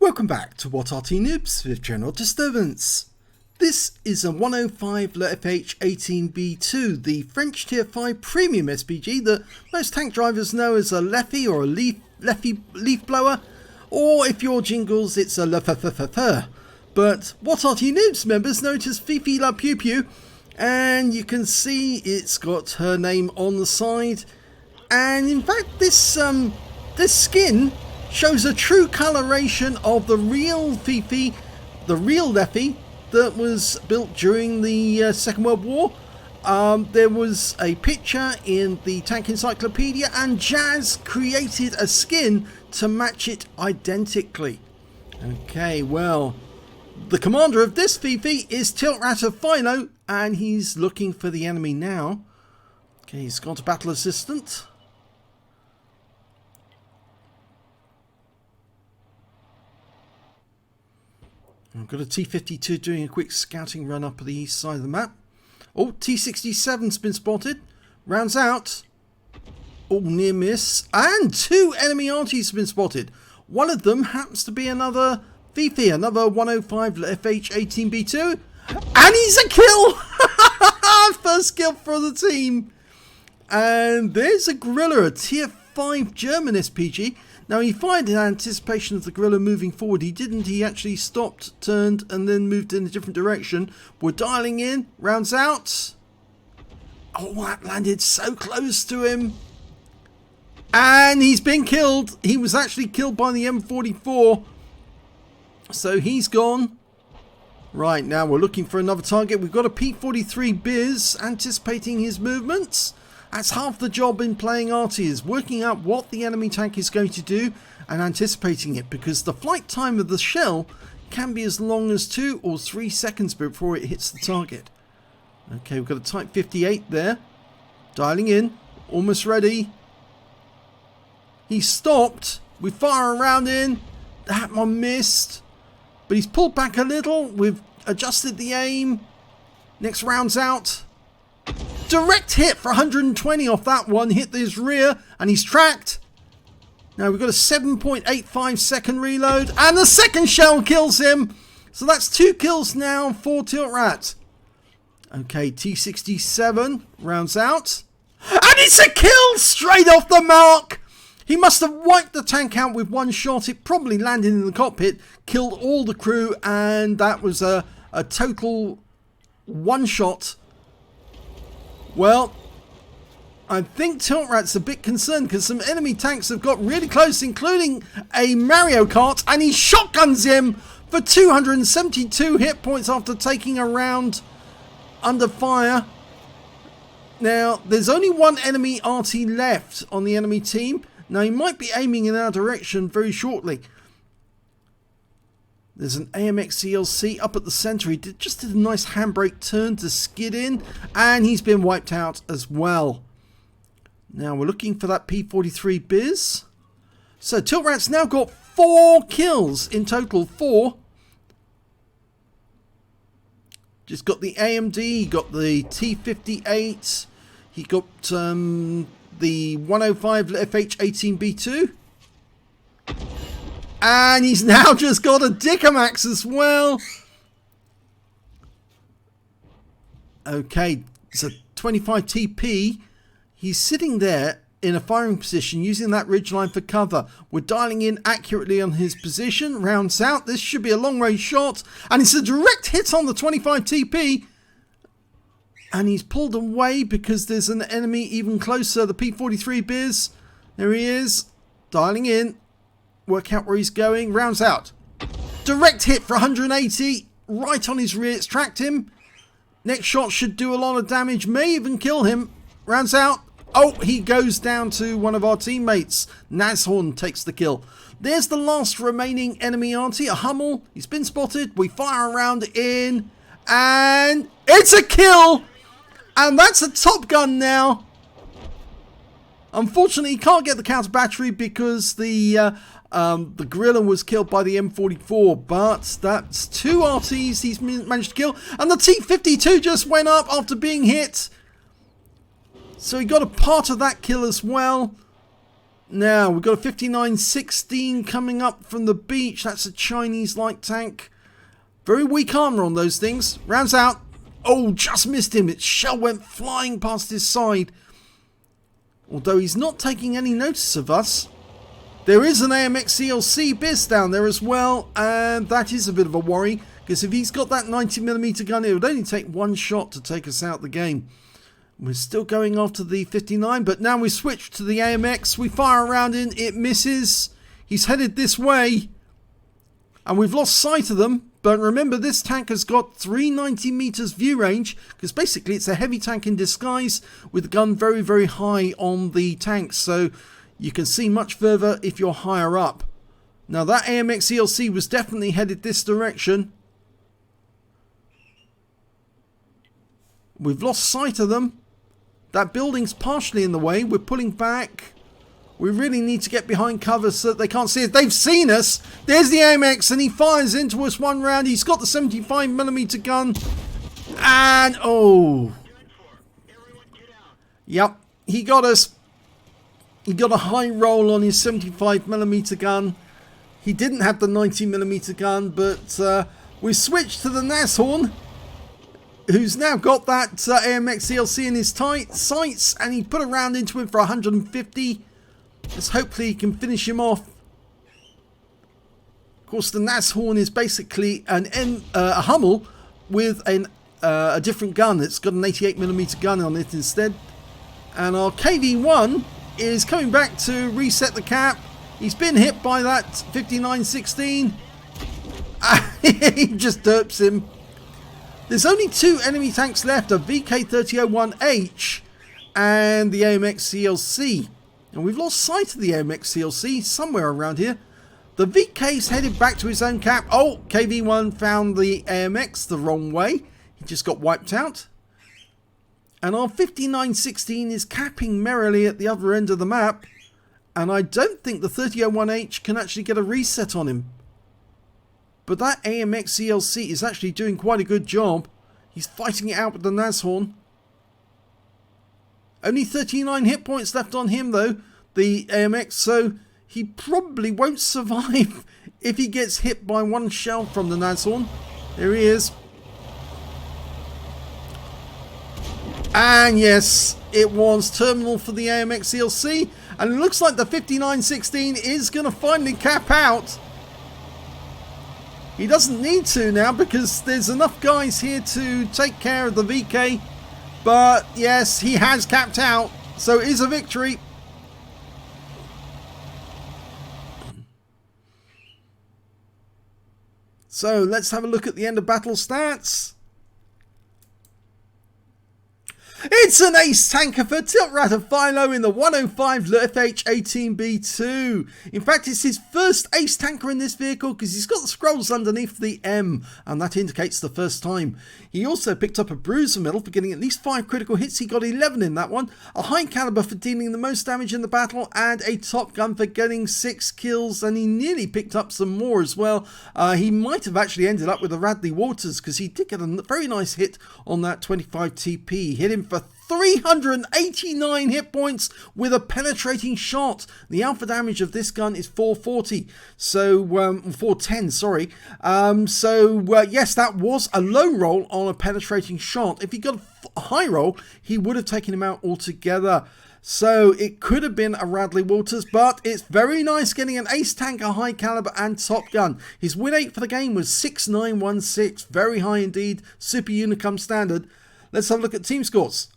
Welcome back to What Arty Noobs with General Disturbance. This is a 105 leFH18B2, the French Tier 5 premium SPG that most tank drivers know as a leFH or a leaf blower, or if you're jingles it's a leFH. But What Arty Noobs members know it as FILO Pew Pew, and you can see it's got her name on the side. And in fact this skin shows a true coloration of the real Fifi, the real leFH that was built during the Second World War. There was a picture in the Tank Encyclopedia and Jazz created a skin to match it identically. Okay, well, the commander of this Fifi is tiltratt of FILO, and he's looking for the enemy now. Okay, he's gone to Battle Assistant. I've got a T-52 doing a quick scouting run up the east side of the map. Oh, T-67's been spotted. Rounds out. Oh, near miss. And two enemy Artys have been spotted. One of them happens to be another Fifi, another 105 leFH18B2. And he's a kill! First kill for the team. And there's a Gorilla, a Tier 5 German SPG. Now he fired in anticipation of the Gorilla moving forward. He didn't. He actually stopped, turned, and then moved in a different direction. We're dialing in. Rounds out. Oh, that landed so close to him. And he's been killed. He was actually killed by the M44. So he's gone. Right, now we're looking for another target. We've got a P43 Biz anticipating his movements. That's half the job in playing Arty, is working out what the enemy tank is going to do and anticipating it, because the flight time of the shell can be as long as 2 or 3 seconds before it hits the target. Okay, we've got a Type 58 there. Dialing in. Almost ready. He stopped. We fire a round in. That one missed. But he's pulled back a little. We've adjusted the aim. Next round's out. Direct hit for 120 off that one, hit his rear, and he's tracked. Now we've got a 7.85 second reload, and the second shell kills him. So that's 2 kills now for tiltratt. Okay, T-67 rounds out. And it's a kill straight off the mark. He must have wiped the tank out with one shot. It probably landed in the cockpit, killed all the crew, and that was a total one shot. Well, I think tiltratt's a bit concerned because some enemy tanks have got really close, including a Mario Kart, and he shotguns him for 272 hit points after taking a round under fire. Now, there's only one enemy Arty left on the enemy team. Now, he might be aiming in our direction very shortly. There's an AMX CLC up at the centre. He just did a nice handbrake turn to skid in, and he's been wiped out as well. Now we're looking for that P43 Biz. So tiltratt's now got 4 kills in total. 4. Just got the AMD, he got the T58, he got the 105 leFH18B2. And he's now just got a Dicamax as well. Okay, it's a 25 TP. He's sitting there in a firing position using that ridgeline for cover. We're dialing in accurately on his position. Rounds out. This should be a long range shot. And it's a direct hit on the 25 TP. And he's pulled away because there's an enemy even closer. The P43 Biz. There he is. Dialing in. Work out where he's going. Rounds out. Direct hit for 180. Right on his rear. It's tracked him. Next shot should do a lot of damage. May even kill him. Rounds out. Oh, he goes down to one of our teammates. Nashorn takes the kill. There's the last remaining enemy Arty. A Hummel. He's been spotted. We fire a round in. And it's a kill. And that's a Top Gun now. Unfortunately, he can't get the counter battery because the Gorilla was killed by the M44, but that's 2 Artys he's managed to kill, and the T-52 just went up after being hit, so he got a part of that kill as well. Now, we've got a 5916 coming up from the beach. That's a Chinese light tank. Very weak armor on those things. Rounds out. Oh, just missed him. Its shell went flying past his side. Although he's not taking any notice of us. There is an AMX CLC Biz down there as well. And that is a bit of a worry. Because if he's got that 90mm gun, it would only take one shot to take us out the game. We're still going after the 59, but now we switch to the AMX. We fire around in, it misses. He's headed this way. And we've lost sight of them. But remember, this tank has got 390 meters view range, because basically it's a heavy tank in disguise with the gun very, very high on the tank. So you can see much further if you're higher up. Now that AMX CLC was definitely headed this direction. We've lost sight of them. That building's partially in the way. We're pulling back. We really need to get behind cover so that they can't see us. They've seen us. There's the AMX and he fires into us one round. He's got the 75mm gun. And, oh. Yep, he got us. He got a high roll on his 75mm gun. He didn't have the 90mm gun, but we switched to the Nashorn, who's now got that AMX CLC in his sights, and he put a round into him for 150. Let's hopefully he can finish him off. Of course, the Nashorn is basically a Hummel with a different gun. It's got an 88mm gun on it instead. And our KV-1 is coming back to reset the cap. He's been hit by that 5916. He just derps him. There's only two enemy tanks left, a VK3001H and the AMX CLC. And we've lost sight of the AMX CLC somewhere around here. The VK's headed back to his own cap. Oh, KV-1 found the AMX the wrong way. He just got wiped out. And our 5916 is capping merrily at the other end of the map. And I don't think the 3001H can actually get a reset on him. But that AMX CLC is actually doing quite a good job. He's fighting it out with the Nashorn. Only 39 hit points left on him though, the AMX, so he probably won't survive if he gets hit by one shell from the Nashorn. There he is. And yes, it was terminal for the AMX CLC, and it looks like the 5916 is going to finally cap out. He doesn't need to now because there's enough guys here to take care of the VK. But yes, he has capped out. So it is a victory. So let's have a look at the end of battle stats. It's an ace tanker for tiltratt of FILO in the 105 leFH18B2. In fact, it's his first ace tanker in this vehicle because he's got the scrolls underneath the M, and that indicates the first time. He also picked up a bruiser medal for getting at least 5 critical hits. He got 11 in that one, a high caliber for dealing the most damage in the battle, and a top gun for getting 6 kills, and he nearly picked up some more as well. He might have actually ended up with a Radley Walters because he did get a very nice hit on that 25 TP. Hit him for 389 hit points with a penetrating shot. The alpha damage of this gun is 440, so 410, sorry. Yes, that was a low roll on a penetrating shot. If he got a high roll, he would have taken him out altogether. So it could have been a Radley Walters, but it's very nice getting an ace tanker, high caliber and top gun. His win 8 for the game was 6916, very high indeed, super unicum standard. Let's have a look at team scores.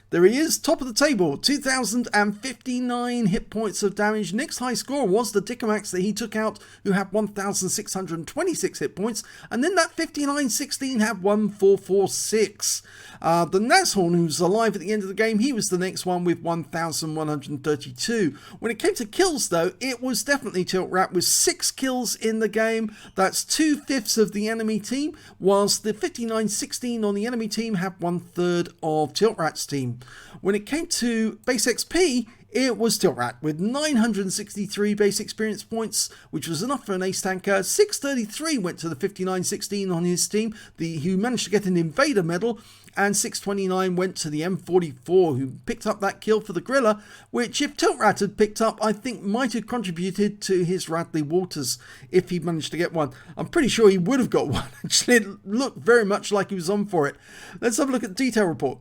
There he is, top of the table, 2,059 hit points of damage. Next high score was the Dickomax that he took out, who had 1,626 hit points. And then that 5916 had 1,446. The Nashorn, who's alive at the end of the game, he was the next one with 1,132. When it came to kills, though, it was definitely tiltratt with 6 kills in the game. That's 2/5 of the enemy team, whilst the 5916 on the enemy team had 1/3 of tiltratt's team. When it came to base XP, it was tiltratt with 963 base experience points, which was enough for an ace tanker. 633 went to the 5916 on his team, who managed to get an invader medal, and 629 went to the M44, who picked up that kill for the Griller, which if tiltratt had picked up, I think might have contributed to his Radley Walters if he managed to get one. I'm pretty sure he would have got one. Actually, it looked very much like he was on for it. Let's have a look at the detail report.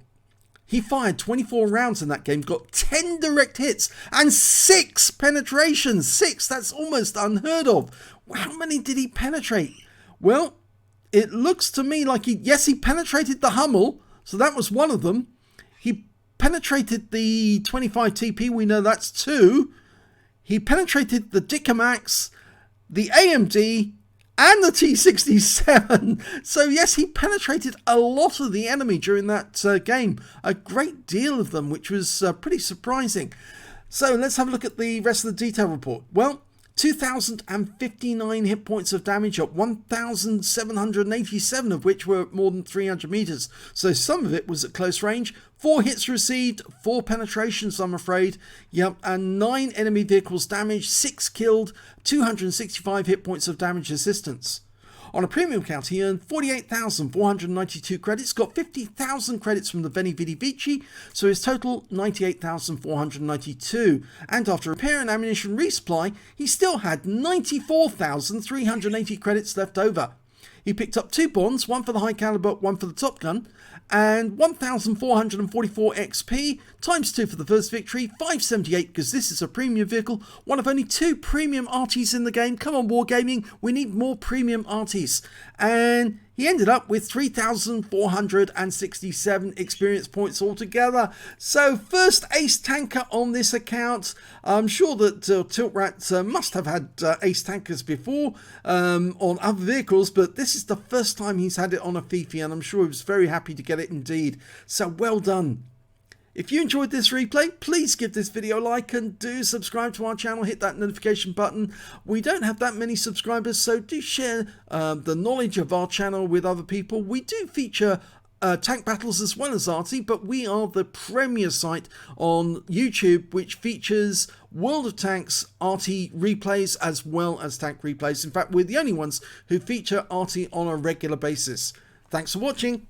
He fired 24 rounds in that game, got 10 direct hits and 6 penetrations. 6, that's almost unheard of. How many did he penetrate? Well, it looks to me like he penetrated the Hummel, so that was one of them. He penetrated the 25 TP, we know that's 2. He penetrated the Dicamax, the AMD, and the T67. So yes, he penetrated a lot of the enemy during that game. A great deal of them, which was pretty surprising. So let's have a look at the rest of the detail report. Well, 2,059 hit points of damage at 1,787 of which were more than 300 meters. So some of it was at close range. 4 hits received, 4 penetrations, I'm afraid. Yep, and 9 enemy vehicles damaged, 6 killed, 265 hit points of damage assistance. On a premium account, he earned 48,492 credits, got 50,000 credits from the Veni Vidi Vici, so his total 98,492. And after repair and ammunition resupply, he still had 94,380 credits left over. He picked up 2 bonds, one for the high caliber, one for the top gun, and 1,444 XP, times 2 for the first victory, 578 because this is a premium vehicle, one of only 2 premium Artys in the game. Come on, Wargaming, we need more premium Artys. And he ended up with 3,467 experience points altogether. So first ace tanker on this account. I'm sure that tiltratt must have had ace tankers before on other vehicles, but this is the first time he's had it on a Fifi, and I'm sure he was very happy to get it indeed. So well done. If you enjoyed this replay, please give this video a like and do subscribe to our channel, hit that notification button. We don't have that many subscribers, so do share the knowledge of our channel with other people. We do feature tank battles as well as Arty, but we are the premier site on YouTube which features World of Tanks Arty replays as well as tank replays. In fact, we're the only ones who feature Arty on a regular basis. Thanks for watching.